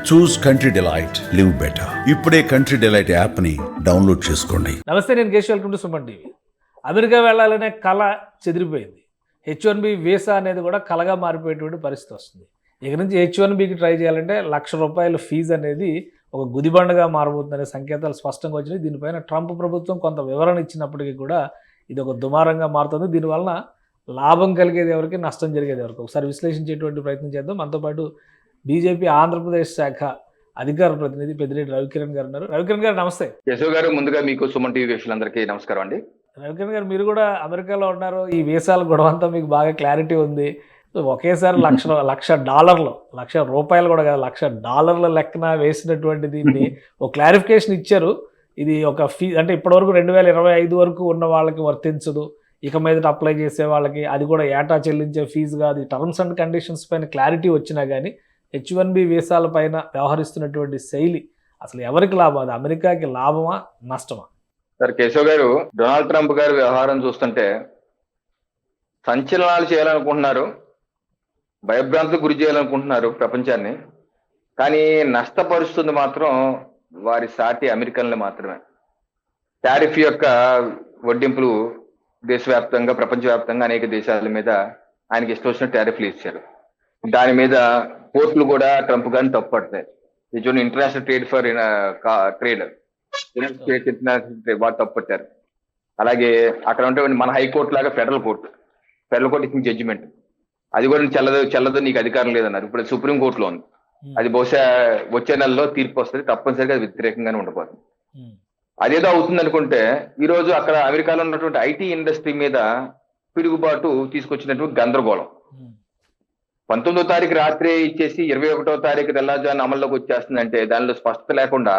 చూస్ country delight, live better. ఇప్పుడే country delight app ని download చేసుకోండి. నమస్తే, నేను Keshav. Welcome to Suman TV. America వెళ్ళాలనే కళ చెదిరిపోయింది. H1B వీసా అనేది కూడా కళగా మారిపోయేటువంటి పరిస్థితి వస్తుంది. ఇక నుంచి H1Bకి ట్రై చేయాలంటే ₹1,00,000 ఫీజు అనేది ఒక గుదిబండగా మారబోతుందనే సంకేతాలు స్పష్టంగా వచ్చినాయి. దీనిపైన ట్రంప్ ప్రభుత్వం కొంత వివరణ ఇచ్చినప్పటికీ కూడా ఇది ఒక దుమారంగా మారుతుంది. దీనివలన లాభం కలిగేది ఎవరికి, నష్టం జరిగేది ఎవరికి, ఒకసారి విశ్లేషించేటువంటి ప్రయత్నం చేద్దాం. మనతో పాటు బీజేపీ ఆంధ్రప్రదేశ్ శాఖ అధికార ప్రతినిధి పెద్దిరెడ్డి రవికిరణ్ గారు ఉన్నారు. రవికిరణ్ గారు నమస్తే. యశో గారు, ముందుగా మీకు సుమన్ టీవీ వీక్షకులందరికీ నమస్కారం అండి. రవికిరణ్ గారు, మీరు కూడా అమెరికాలో ఉన్నారు. ఈ వీసాల గొడవ అంతా మీకు బాగా క్లారిటీ ఉంది. ఒకేసారి ₹1,00,000 కూడా కాదు, $1,00,000 లెక్కన వేసినటువంటి దీన్ని ఒక క్లారిఫికేషన్ ఇచ్చారు. ఇది ఒక అంటే ఇప్పటివరకు 2025 వరకు ఉన్న వాళ్ళకి వర్తించదు, ఇక మీదట అప్లై చేసే వాళ్ళకి అది కూడా ఏటా చెల్లించే ఫీజు కాదు. టర్మ్స్ అండ్ కండిషన్స్ పైన క్లారిటీ వచ్చినా కానీ H1B వీసాల పైన వ్యవహరిస్తున్నటువంటి శైలి అసలు ఎవరికి లాభం? అది అమెరికాకి లాభమా, నష్టమా? సార్ కేశవ్ గారు, డొనాల్డ్ ట్రంప్ గారి వ్యవహారం చూస్తుంటే సంచలనాలు చేయాలనుకుంటున్నారు, భయభ్రాంతులకు గురి చేయాలనుకుంటున్నారు ప్రపంచాన్ని. కానీ నష్టపరుస్తుంది మాత్రం వారి సాటి అమెరికన్లు మాత్రమే. టారిఫ్ యొక్క వడ్డింపులు దేశవ్యాప్తంగా, ప్రపంచవ్యాప్తంగా అనేక దేశాల మీద ఆయనకి ఇష్టం వచ్చిన టారిఫ్లు ఇచ్చారు. దాని మీద కోర్టులు కూడా ట్రంప్ గారిని తప్పుపడతాయి. ఇది ఇంటర్నేషనల్ ట్రేడ్ ఫర్ ట్రేడ్ వాళ్ళు తప్పుపట్టారు. అలాగే అక్కడ ఉంటే మన హైకోర్టు లాగా ఫెడరల్ కోర్టు ఇచ్చిన జడ్జిమెంట్ అది కూడా చెల్లదు, నీకు అధికారం లేదన్నారు. ఇప్పుడు సుప్రీంకోర్టులో ఉంది. అది బహుశా వచ్చే నెలలో తీర్పు వస్తుంది, తప్పనిసరిగా అది వ్యతిరేకంగానే ఉండబోతుంది. అదేదో అవుతుంది అనుకుంటే ఈ రోజు అక్కడ అమెరికాలో ఉన్నటువంటి ఐటీ ఇండస్ట్రీ మీద పిడుగుబాటు తీసుకొచ్చినటువంటి గందరగోళం 19వ తారీఖు రాత్రి ఇచ్చేసి 21వ తారీఖు తెల్లారుజామున అమల్లోకి వచ్చేస్తుందంటే దానిలో స్పష్టత లేకుండా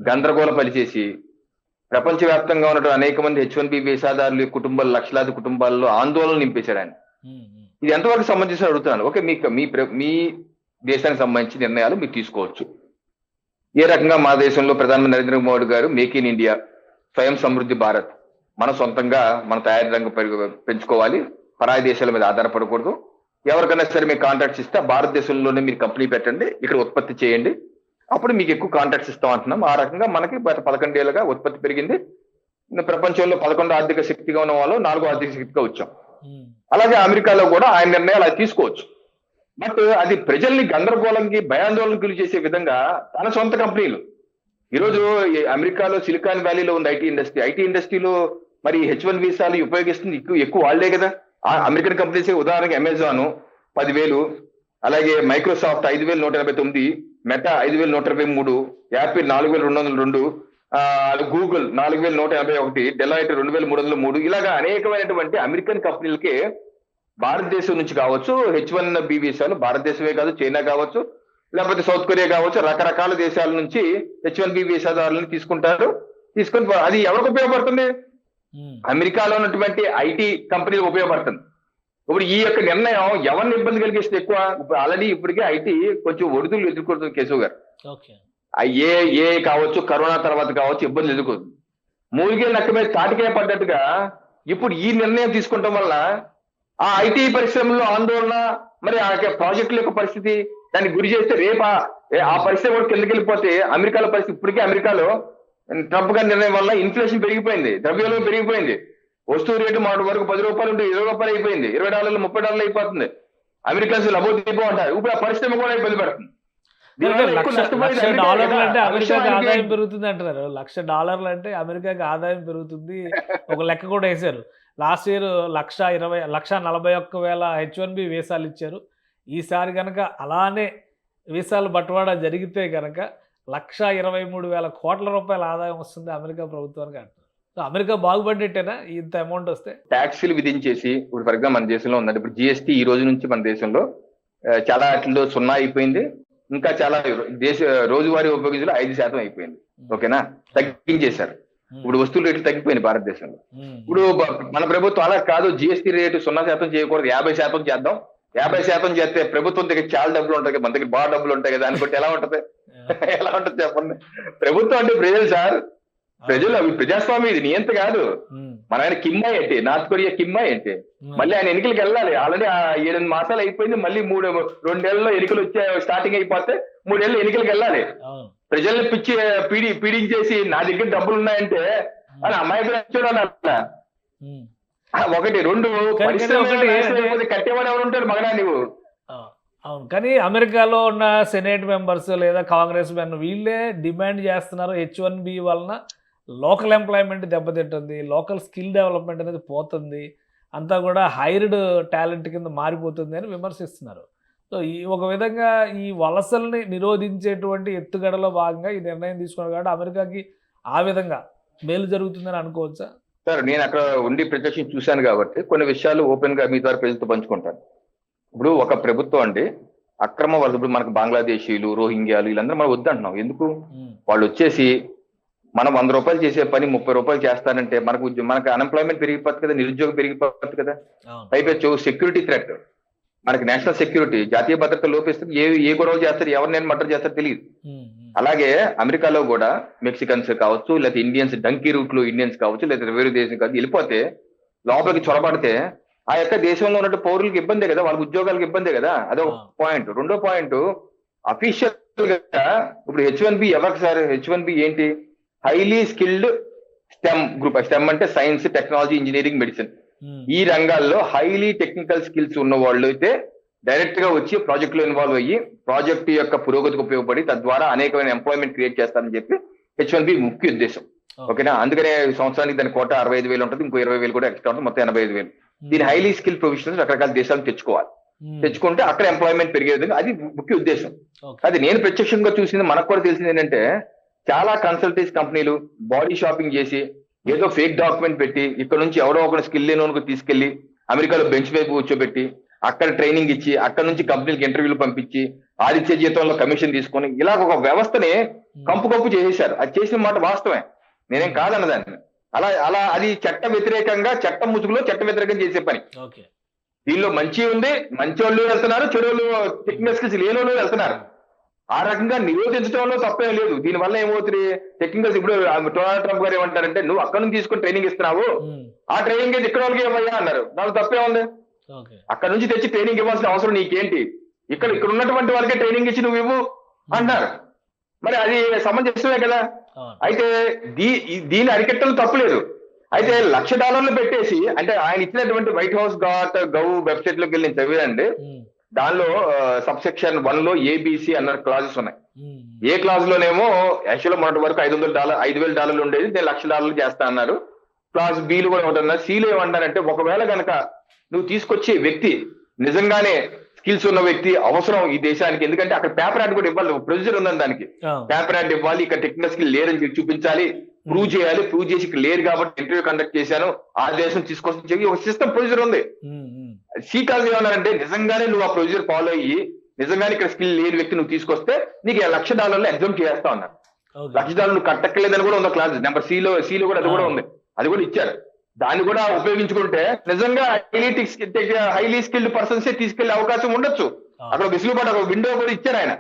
గందరగోళం పనిచేసి ప్రపంచవ్యాప్తంగా ఉన్నటువంటి అనేక మంది H1B వీసాదారులు కుటుంబాలు, లక్షలాది కుటుంబాల్లో ఆందోళన నింపేశాడు ఆయన. ఇది ఎంతవరకు సంబంధించి అడుగుతున్నాను. ఓకే, మీ దేశానికి సంబంధించి నిర్ణయాలు మీరు తీసుకోవచ్చు. ఏ రకంగా మా దేశంలో ప్రధానమంత్రి నరేంద్ర మోడీ గారు మేక్ ఇన్ ఇండియా, స్వయం సమృద్ధి భారత్, మన సొంతంగా మన తయారీ రంగం పెంచుకోవాలి, పరాయి దేశాల మీద ఆధారపడకూడదు, ఎవరికైనా సరే మీకు కాంట్రాక్ట్స్ ఇస్తే భారతదేశంలోనే మీరు కంపెనీ పెట్టండి, ఇక్కడ ఉత్పత్తి చేయండి, అప్పుడు మీకు ఎక్కువ కాంట్రాక్ట్స్ ఇస్తాం అంటున్నాం. ఆ రకంగా మనకి 11 ఏళ్ళుగా ఉత్పత్తి పెరిగింది. ప్రపంచంలో 11 ఆర్థిక శక్తిగా ఉన్న వాళ్ళు 4వ ఆర్థిక శక్తిగా వచ్చాం. అలాగే అమెరికాలో కూడా ఆయన నిర్ణయాలు అది తీసుకోవచ్చు. బట్ అది ప్రజల్ని గందరగోళంకి, భయాందోళనకు గురి చేసే విధంగా తన సొంత కంపెనీలు ఈరోజు అమెరికాలో సిలికాన్ వ్యాలీలో ఉంది ఐటీ ఇండస్ట్రీలో మరి H1 వీసాలు ఉపయోగిస్తుంది ఎక్కువ వాళ్లే కదా. అమెరికన్ కంపెనీస్ ఉదాహరణకి అమెజాన్ 10,000, అలాగే Microsoft 5,189, meta 5,123, Apple 4,202, Google 4,181, Deloitte 2,303, ఇలాగా అనేకమైనటువంటి అమెరికన్ కంపెనీలకే భారతదేశం నుంచి కావచ్చు H1B వీసాలు, భారతదేశమే కాదు చైనా కావచ్చు, లేకపోతే సౌత్ కొరియా కావచ్చు, రకరకాల దేశాల నుంచి H1B వీసాదారులను తీసుకొని అది ఎవరికి ఉపయోగపడుతుంది? అమెరికాలో ఉన్నటువంటి ఐటీ కంపెనీలకు ఉపయోగపడుతుంది. ఇప్పుడు ఈ యొక్క నిర్ణయం ఎవరిని ఇబ్బంది కలిగిస్తే ఎక్కువ? ఆల్రెడీ ఇప్పటికే ఐటీ కొంచెం ఒడిదులు ఎదుర్కొంటుంది కేశవ్ గారు. ఏ కావచ్చు, కరోనా తర్వాత కావచ్చు, ఇబ్బందులు ఎదుర్కొంటుంది. మూలిగే నక్క మీద తాటికాయ పడ్డట్టుగా ఇప్పుడు ఈ నిర్ణయం తీసుకుంటాం వల్ల ఆ ఐటీ పరిశ్రమలో ఆందోళన, మరి ఆ ప్రాజెక్టుల యొక్క పరిస్థితి దానికి గురి చేస్తే రేపు ఆ పరిశ్రమ కూడా కిందకి వెళ్ళిపోతే అమెరికాలో పరిస్థితి. ఇప్పటికే అమెరికాలో ట్రంప్ గారి నిర్ణయం వల్ల ఇన్ఫ్లేషన్ పెరిగిపోయింది, ద్రవ్యోల్బణం పెరిగిపోయింది. వస్తువు రేటు మాట వరకు ₹10 ఉంటే $20 అయిపోయింది, $20, $30 అయిపోతుంది. అమెరికన్స్ లబోదీపో అంటారు. ఇప్పుడు ఆ పరిశ్రమ కూడా ఇబ్బంది పడుతుంది. $1,00,000 అంటే అమెరికాకి ఆదాయం పెరుగుతుంది అంటున్నారు. $1,00,000 అంటే అమెరికాకి ఆదాయం పెరుగుతుంది. ఒక లెక్క కూడా వేశారు. లాస్ట్ ఇయర్ 1,41,000 H1B వీసాలు ఇచ్చారు. ఈసారి కనుక అలానే వీసాలు బట్వాడా జరిగితే కనుక ₹1,23,000 కోట్ల ఆదాయం వస్తుంది అమెరికా ప్రభుత్వానికి అంటారు. సో అమెరికా బాగుపడ్డట్టేనా ఇంత అమౌంట్ వస్తే? ట్యాక్సీలు విధించేసి ఇప్పుడు ఫర్ ఎగ్జాంపుల్ మన దేశంలో ఉందండి. ఇప్పుడు GST ఈ రోజు నుంచి మన దేశంలో చాలా వాటిలో 0 అయిపోయింది. ఇంకా చాలా రోజువారీ ఉపయోగించలో 5% అయిపోయింది. ఓకేనా, తగ్గించేశారు. ఇప్పుడు వస్తువుల రేట్లు తగ్గిపోయింది భారతదేశంలో. ఇప్పుడు మన ప్రభుత్వం అలా కాదు, GST రేటు 0% చేయకూడదు, 50% చేద్దాం. 50% చేస్తే ప్రభుత్వం దగ్గర చాలా డబ్బులు ఉంటాయి కదా, మన దగ్గర బాగా డబ్బులు ఉంటాయి కదా అనుకుంటే ఎలా ఉంటది? చెప్పండి. ప్రభుత్వం అంటే ప్రజలు సార్, ప్రజలు అవి ప్రజాస్వామ్యం, ఇది నియంత కాదు. మన ఆయన కిమ్మాయి అంటే, నార్త్ కొరియా కిమ్మాయి అంటే మళ్ళీ ఆయన ఎన్నికలకు వెళ్ళాలి. ఆల్రెడీ 7 మాసాలు అయిపోయింది, మళ్ళీ 2 నెలల్లో ఎన్నికలు వచ్చే స్టార్టింగ్ అయిపోతే 3 ఏళ్ళు ఎన్నికలకు వెళ్ళాలి. అవును. ప్రజల్ని పీడించేసి నా దగ్గర డబ్బులు ఉన్నాయంటే అని అమాయకులు చూడాలి. ఉమ్. ఒకటి 2 ఒకటి కట్టేవాడు ఎవరు ఉంటాడు మగనా నువ్వు. అవును, కానీ అమెరికాలో ఉన్న సెనేట్ మెంబర్స్ లేదా కాంగ్రెస్ మెన్ వీళ్ళే డిమాండ్ చేస్తున్నారు H1B వలన లోకల్ ఎంప్లాయ్మెంట్ దెబ్బతింటుంది, లోకల్ స్కిల్ డెవలప్మెంట్ అనేది పోతుంది, అంతా కూడా హైర్డ్ టాలెంట్ కింద మారిపోతుంది అని విమర్శిస్తున్నారు. సో ఈ ఒక విధంగా ఈ వలసల్ని నిరోధించేటువంటి ఎత్తుగడలో భాగంగా ఈ నిర్ణయం తీసుకున్నారు కాబట్టి అమెరికాకి ఆ విధంగా మేలు జరుగుతుందని అనుకోవచ్చా? సార్ నేను అక్కడ ఉండి ప్రత్యక్షం చూశాను కాబట్టి కొన్ని విషయాలు ఓపెన్ గా మీ ద్వారా ప్రజలతో పంచుకుంటాను. ఇప్పుడు ఒక ప్రభుత్వం అండి అక్రమ వలస, ఇప్పుడు మనకు బంగ్లాదేశీలు, రోహింగ్యాలు వీళ్ళందరూ మనం వద్దంటున్నాం. ఎందుకు? వాళ్ళు వచ్చేసి మనం 100 రూపాయలు చేసే పని 30 రూపాయలు చేస్తానంటే మనకు అన్ఎంప్లాయ్మెంట్ పెరిగిపోతుంది కదా, నిరుద్యోగం పెరిగిపోతుంది కదా. పైపెచ్చు సెక్యూరిటీ థ్రెట్, మనకి నేషనల్ సెక్యూరిటీ, జాతీయ భద్రత లోపిస్తుంది. ఏ గొడవలు చేస్తారు, ఎవరినైనా మర్డర్ చేస్తారో తెలియదు. అలాగే అమెరికాలో కూడా మెక్సికన్స్ కావచ్చు, లేకపోతే ఇండియన్స్, డంకీ రూట్లు ఇండియన్స్ కావచ్చు, లేదా వేరే దేశం కావచ్చు, వెళ్ళిపోతే లోపలికి చొరబడితే ఆ యొక్క దేశంలో ఉన్నట్టు పౌరులకు ఇబ్బందే కదా, వాళ్ళకి ఉద్యోగాలకు ఇబ్బందే కదా. అదొక పాయింట్. రెండో పాయింట్, అఫీషియల్ గా ఇప్పుడు H1B ఎవరికి సార్? H1B ఏంటి? Highly skilled stem group. Stem అంటే సైన్స్, టెక్నాలజీ, ఇంజనీరింగ్, మెడిసిన్. ఈ రంగాల్లో హైలీ టెక్నికల్ స్కిల్స్ ఉన్న వాళ్ళు అయితే డైరెక్ట్ గా వచ్చి ప్రాజెక్ట్ లో ఇన్వాల్వ్ అయ్యి ప్రాజెక్ట్ యొక్క పురోగతికి ఉపయోగపడి తద్వారా అనేకమైన ఎంప్లాయ్మెంట్ క్రియేట్ చేస్తారని చెప్పి H1B ముఖ్య ఉద్దేశం. ఓకేనా? అందుకనే సంవత్సరానికి దాని కోట 65,000 ఉంటుంది, ఇంకో 20,000 కూడా ఎక్స్ట్రా ఉంటుంది, మొత్తం 85,000. దీని హైలీ స్కిల్ ప్రొఫెషనల్స్ రకరకాల దేశాలను తెచ్చుకోవాలి. తెచ్చుకుంటే అక్కడ ఎంప్లాయ్మెంట్ పెరిగే విధంగా అది ముఖ్య ఉద్దేశం. అది నేను ప్రత్యక్షంగా చూసింది, మనకు కూడా తెలిసింది ఏంటంటే చాలా కన్సల్టెన్సీ కంపెనీలు బాడీ షాపింగ్ చేసి ఏదో ఫేక్ డాక్యుమెంట్ పెట్టి ఇక్కడ నుంచి ఎవరో ఒక స్కిల్ లేని తీసుకెళ్లి అమెరికాలో బెంచ్ వైపు కూర్చోబెట్టి అక్కడ ట్రైనింగ్ ఇచ్చి అక్కడ నుంచి కంపెనీలకు ఇంటర్వ్యూలు పంపించి ఆదిత్య జీతంలో కమిషన్ తీసుకొని ఇలా ఒక వ్యవస్థని కంపు చేసేశారు. అది చేసిన మాట వాస్తవమే, నేనేం కాదన్నదాన్ని. అలా అది చట్ట వ్యతిరేకంగా, చట్టం ముసుగులో చట్ట వ్యతిరేకంగా చేసే పని. దీనిలో మంచి ఉంది, మంచి వాళ్ళు వెళ్తున్నారు, చెడు వాళ్ళు, టెక్నికల్ స్కిల్స్ లేని వాళ్ళు వెళ్తున్నారు. ఆ రకంగా నిరోధించడంలో తప్పేం లేదు. దీనివల్ల ఏమవుతుంది, టెక్నికల్స్ ఇప్పుడు డొనాల్డ్ ట్రంప్ గారు ఏమంటారంటే నువ్వు అక్కడ నుంచి తీసుకొని ట్రైనింగ్ ఇస్తున్నావు, ఆ ట్రైనింగ్ అయితే ఇక్కడ వాళ్ళకి ఏమయ్యా అన్నారు. నాకు తప్పే ఉంది, అక్కడ నుంచి తెచ్చి ట్రైనింగ్ ఇవ్వాల్సిన అవసరం నీకేంటి, ఇక్కడ ఉన్నటువంటి వాళ్ళకే ట్రైనింగ్ ఇచ్చి నువ్వు ఇవ్వు అంటున్నారు. మరి అది సమంజసమే కదా. అయితే దీని అరికట్టలు తప్పులేదు. అయితే $1,00,000 పెట్టేసి, అంటే ఆయన ఇచ్చినటువంటి whitehouse.gov వెబ్సైట్ లోకి వెళ్ళి నేను చదివానండి. దానిలో సబ్సెక్షన్ 1 లో ABC అన్న క్లాజెస్ ఉన్నాయి. ఏ క్లాజ్ లోనేమో యాక్చువల్ మొన్నటి వరకు $5,000 ఉండేది, నేను $1,00,000 చేస్తా అన్నారు. క్లాజ్ బిలు కూడా ఉంటున్నారు. సిలో ఏమంటారంటే ఒకవేళ కనుక నువ్వు తీసుకొచ్చే వ్యక్తి నిజంగానే స్కిల్స్ ఉన్న వ్యక్తి అవసరం ఈ దేశానికి, ఎందుకంటే అక్కడ పేపర్ యాడ్ కూడా ఇవ్వాలి, ప్రొసీజర్ ఉందని దానికి పేపర్ యాడ్ ఇవ్వాలి, ఇక్కడ టెక్నికల్ స్కిల్ లేరని చెప్పి చూపించాలి, ప్రూవ్ చేయాలి, ప్రూవ్ చేసి ఇక్కడ లేరు కాబట్టి ఇంటర్వ్యూ కండక్ట్ చేశాను, ఆ దేశం తీసుకొచ్చి చెప్పి ఒక సిస్టమ్ ప్రొసీజర్ ఉంది. సి కాజ్ ఏమన్నారంటే నిజంగానే నువ్వు ఆ ప్రొసీజర్ ఫాలో అయ్యి నిజంగానే ఇక్కడ స్కిల్ లేని వ్యక్తి నువ్వు తీసుకొస్తే నీకు $1,00,000 ఎగ్జామ్ చేస్తా ఉన్నారు. $1,00,000 నువ్వు కట్టక్కర్లేదని కూడా ఉంది క్లాస్ నెంబర్ సిలో కూడా అది కూడా ఉంది, అది కూడా ఇచ్చారు. దాన్ని కూడా ఉపయోగించుకుంటే నిజంగా హైలీ స్కిల్డ్ పర్సన్స్ తీసుకెళ్లే అవకాశం ఉండొచ్చు. అక్కడ వెసులుబాటు ఒక విండో కూడా ఇచ్చారు ఆయన.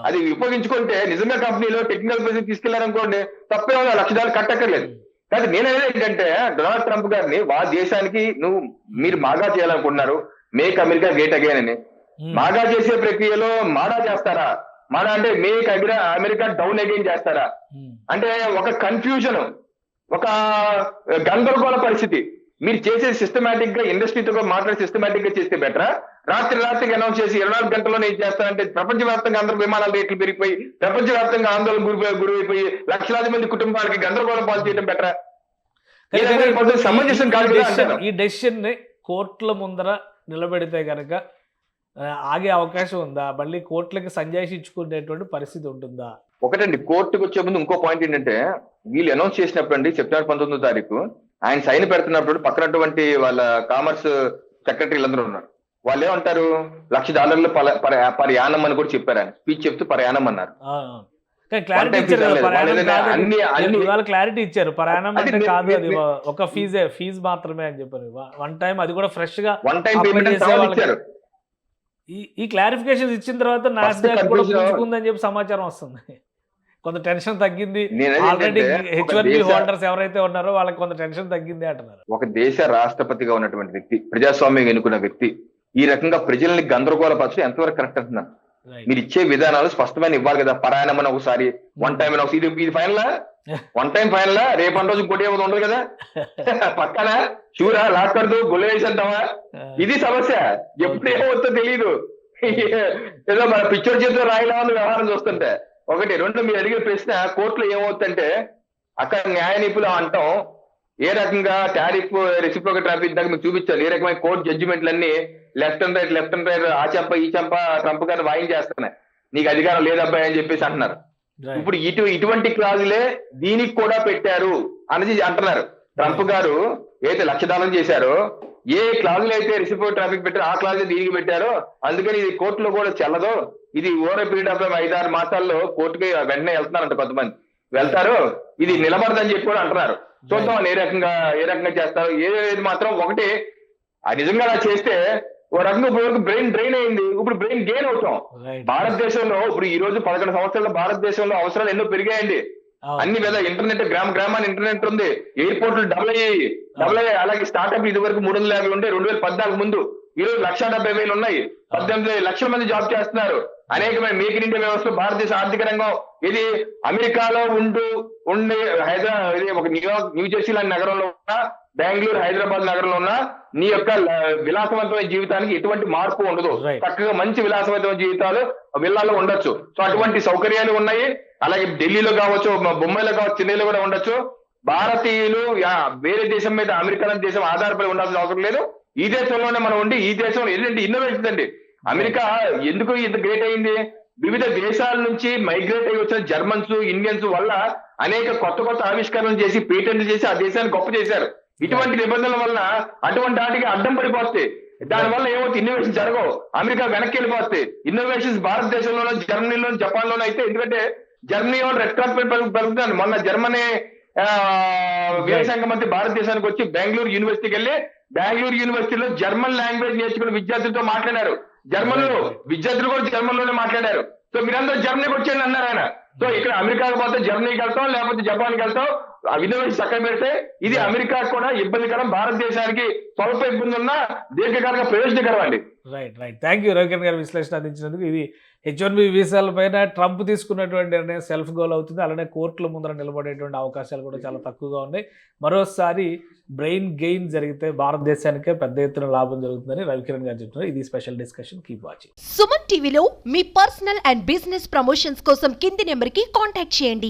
అది ఉపయోగించుకుంటే నిజంగా కంపెనీలో టెక్నికల్ పర్సన్ తీసుకెళ్లారనుకోండి తప్పే ఉంది, $1,00,000 కట్టక్కర్లేదు. కానీ నేననేది ఏంటంటే డొనాల్డ్ ట్రంప్ గారిని దేశానికి మీరు మాగా చేయాలనుకుంటున్నారు, మేక్ అమెరికా గ్రేట్ అగైన్ అని. మాగా చేసే ప్రక్రియలో మాడా చేస్తారా? మాడా అంటే మేక్ అమెరికా డౌన్ అగైన్ చేస్తారా? అంటే ఒక కన్ఫ్యూజన్, ఒక గందరగోళ పరిస్థితి. మీరు చేసే సిస్టమేటిక్ గా ఇండస్ట్రీతో మాట్లాడి సిస్టమేటిక్ గా చేస్తే బెటరా? రాత్రికి అనౌన్స్ చేసి 24 గంటల్లో నేను చేస్తానంటే ప్రపంచవ్యాప్తంగా అందరూ విమానాల రేట్లు పెరిగిపోయి ప్రపంచవ్యాప్తంగా ఆందోళన గురైపోయి లక్షలాది మంది కుటుంబాలకి గందరగోళం పాలు చేయడం బెటరా? సమంజసం కాదు. ఈ డెసిషన్ ని కోర్టుల ముందర నిలబెడితే కనుక ఆగే అవకాశం ఉందా? మళ్ళీ కోర్టులకి సంజాయిషి ఇచ్చుకునేటువంటి పరిస్థితి ఉంటుందా? ఒకటండి, కోర్టుకు వచ్చే ముందు ఇంకో పాయింట్ ఏంటంటే వీళ్ళు అనౌన్స్ చేసినప్పుడు అండి సెప్టెంబర్ 19వ తారీఖు ఆయన సైన్ పెడుతున్నప్పుడు పక్కనటువంటి వాళ్ళ కామర్స్ సెక్రటరీలు అందరూ ఉన్నారు. వాళ్ళు ఏమంటారు, $1,00,000 పర్ యానం అని కూడా చెప్పారు. ఆయన స్పీచ్ చెప్తూ పర్ యానం అన్నారు. క్లారిటీ ఇచ్చారు, ప్రయాణం అంటే కాదు, అది ఒక ఫీజు మాత్రమే అని చెప్పారు. వన్ టైం, అది కూడా ఫ్రెష్ గా ఈ క్లారిఫికేషన్ ఇచ్చిన తర్వాత నాస్డాక్ కూడా పుంజుకుందని చెప్పి సమాచారం వస్తుంది. కొంత టెన్షన్ తగ్గింది, ఆల్రెడీ H1B హోల్డర్స్ ఎవరైతే ఉన్నారో వాళ్ళకి కొంత టెన్షన్ తగ్గింది అంటున్నారు. ఒక దేశ రాష్ట్రపతిగా ఉన్నటువంటి వ్యక్తి, ప్రజాస్వామ్యం ఎన్నుకున్న వ్యక్తి ఈ రకంగా ప్రజల్ని గందరగోళపరచడం ఎంతవరకు కరెక్ట్ అంటున్నాను? Right. మీరు ఇచ్చే విధానాలు స్పష్టమైన ఇవ్వాలి కదా. పరాయణం అని ఒకసారి, వన్ టైం అని ఒకసారి, ఇది ఫైనల్ వన్ టైం ఫైనల్ రేపు అన్న రోజు ఇంకోటి ఏమైనా ఉండదు కదా. పక్కన షూరా లాక్ కడదు గొల్ల వేసి అంటావా, ఇది సమస్య. ఎప్పుడు ఏమవుతుందో తెలియదు. ఏదో మన పిక్చర్ చేతిలో రాయిలా ఉన్న వ్యవహారం చూస్తుంటే. ఒకటి. రెండు, మీరు అడిగే ప్రశ్న కోర్టులో ఏమవుతుందంటే అక్కడ న్యాయ నిపుణులు అంటాం ఏ రకంగా టారిఫ్ రెసిప్రోకల్ ట్రాఫిక్ దాకా మీకు చూపించాలి. ఏ రకమైన కోర్టు జడ్జిమెంట్లన్నీ లెఫ్ట్ అండ్ రైట్ ఆ చెంప ఈ చెంప ట్రంప్ గారిని వాయించేస్తున్నాయి. నీకు అధికారం లేదబ్బాయి అని చెప్పేసి అంటున్నారు. ఇప్పుడు ఇటువంటి క్లాజులే దీనికి కూడా పెట్టారు అనేది అంటున్నారు. ట్రంప్ గారు ఏదైతే లక్షదానం చేశారో, ఏ క్లాజులు అయితే రెసిప్రోకల్ ట్రాఫిక్ పెట్టారో ఆ క్లాజులు దీనికి పెట్టారో, అందుకని ఇది కోర్టులో కూడా చెల్లదు. ఇది ఓవర్ పీరియడ్ ఆఫ్ 5-6 మాసాల్లో కోర్టుకి వెంటనే వెళ్తున్నారంట కొంతమంది. వెళ్తారు, ఇది నిలబడదని చెప్పి కూడా అంటున్నారు. చూద్దాం ఏ రకంగా చేస్తారు. ఏది మాత్రం ఒకటి, నిజంగా అలా చేస్తే ఓ రకంగా ఇప్పుడు బ్రెయిన్ డ్రైన్ అయింది, ఇప్పుడు బ్రెయిన్ గెయిన్ అవుతాం. భారతదేశంలో ఇప్పుడు ఈ రోజు 11 సంవత్సరాల భారతదేశంలో అవసరాలు ఎన్నో పెరిగాయండి. అన్ని విధ ఇంటర్నెట్ గ్రామాన్ని ఇంటర్నెట్ ఉంది, ఎయిర్పోర్ట్లు డబుల్ అయ్యాయి. అలాగే స్టార్ట్అప్ ఇది వరకు 350 ఉండే 2014 ముందు, ఈ రోజు 170,000 ఉన్నాయి. 18 లక్షల మంది జాబ్ చేస్తున్నారు. అనేకమైన మేక్ ఇన్ ఇండియా వ్యవస్థ భారతదేశ ఆర్థిక రంగం ఇది అమెరికాలో ఉండే హైదరాబాద్, ఇది ఒక న్యూజెర్సీ లాంటి నగరంలో ఉన్న, బెంగళూరు, హైదరాబాద్ నగరంలో ఉన్న నీ యొక్క విలాసవంతమైన జీవితానికి ఎటువంటి మార్పు ఉండదు. చక్కగా మంచి విలాసవంతమైన జీవితాలు విల్లాలో ఉండొచ్చు. సో అటువంటి సౌకర్యాలు ఉన్నాయి. అలాగే ఢిల్లీలో కావచ్చు, బొంబాయిలో కావచ్చు, చెన్నైలో కూడా ఉండొచ్చు. భారతీయులు వేరే దేశం మీద, అమెరికా లాంటి దేశం ఆధారపడి ఉండాల్సిన అవసరం లేదు. ఈ దేశంలోనే మనం ఉండి ఈ దేశంలో ఏంటంటే ఇన్నోవేషన్ అండి. అమెరికా ఎందుకు ఇంత గ్రేట్ అయింది? వివిధ దేశాల నుంచి మైగ్రేట్ అయ్యి వచ్చిన జర్మన్స్, ఇండియన్స్ వల్ల అనేక కొత్త ఆవిష్కరణలు చేసి పేటెంట్లు చేసి ఆ దేశాన్ని గొప్ప చేశారు. ఇటువంటి నిబంధనల వలన అటువంటి వాటికి అడ్డం పడిపోతాయి. దానివల్ల ఏమవుతుంది? ఇన్నోవేషన్ జరగవు. అమెరికా వెనక్కి వెళ్ళిపోతాయి. ఇన్నోవేషన్స్ భారతదేశంలోనూ, జర్మనీలో, జపాన్ లోనూ అయితే, ఎందుకంటే జర్మనీ వాళ్ళు రెడ్ కార్పెట్ పెరుగుతుంది. మొన్న జర్మనీ విదేశాంగ మంత్రి భారతదేశానికి వచ్చి బెంగళూరు యూనివర్సిటీకి వెళ్ళి బెంగళూరు యూనివర్సిటీలో జర్మన్ లాంగ్వేజ్ నేర్చుకున్న విద్యార్థులతో మాట్లాడారు. జర్మన్లు విద్యార్థులు కూడా జర్మన్ లోనే మాట్లాడారు. సో మీరందరూ జర్మనీకి వచ్చేయండి అన్నారు ఆయన. సో ఇక్కడ అమెరికాకి పోతే జర్మనీకి వెళ్తాం, లేకపోతే జపాన్కి వెళ్తాం. ఇన్నోవేషన్ చక్కగా పెడితే ఇది అమెరికా కూడా ఇబ్బందికరం, భారతదేశానికి స్వల్ప ఇబ్బంది ఉన్నా దీర్ఘకాలిక ప్రయోజనకరం అండి. రైట్. థ్యాంక్ యూ రవికిరణ్ గారు విశ్లేషణ అందించినందుకు. ఇది H1B వీసాల పైన ట్రంప్ తీసుకున్నటువంటి నిర్ణయం సెల్ఫ్ గోల్ అవుతుంది. అలానే కోర్టుల ముందర నిలబడేటువంటి అవకాశాలు కూడా చాలా తక్కువగా ఉన్నాయి. మరోసారి బ్రెయిన్ గెయిన్ జరిగితే భారతదేశానికే పెద్ద ఎత్తున లాభం జరుగుతుందని రవికిరణ్ గారు చెప్తున్నారు. ఇది special discussion. Keep watching. Suman టీవీలో మీ పర్సనల్ అండ్ బిజినెస్ ప్రమోషన్స్ కోసం కింది నెంబర్కి కాంటాక్ట్ చేయండి.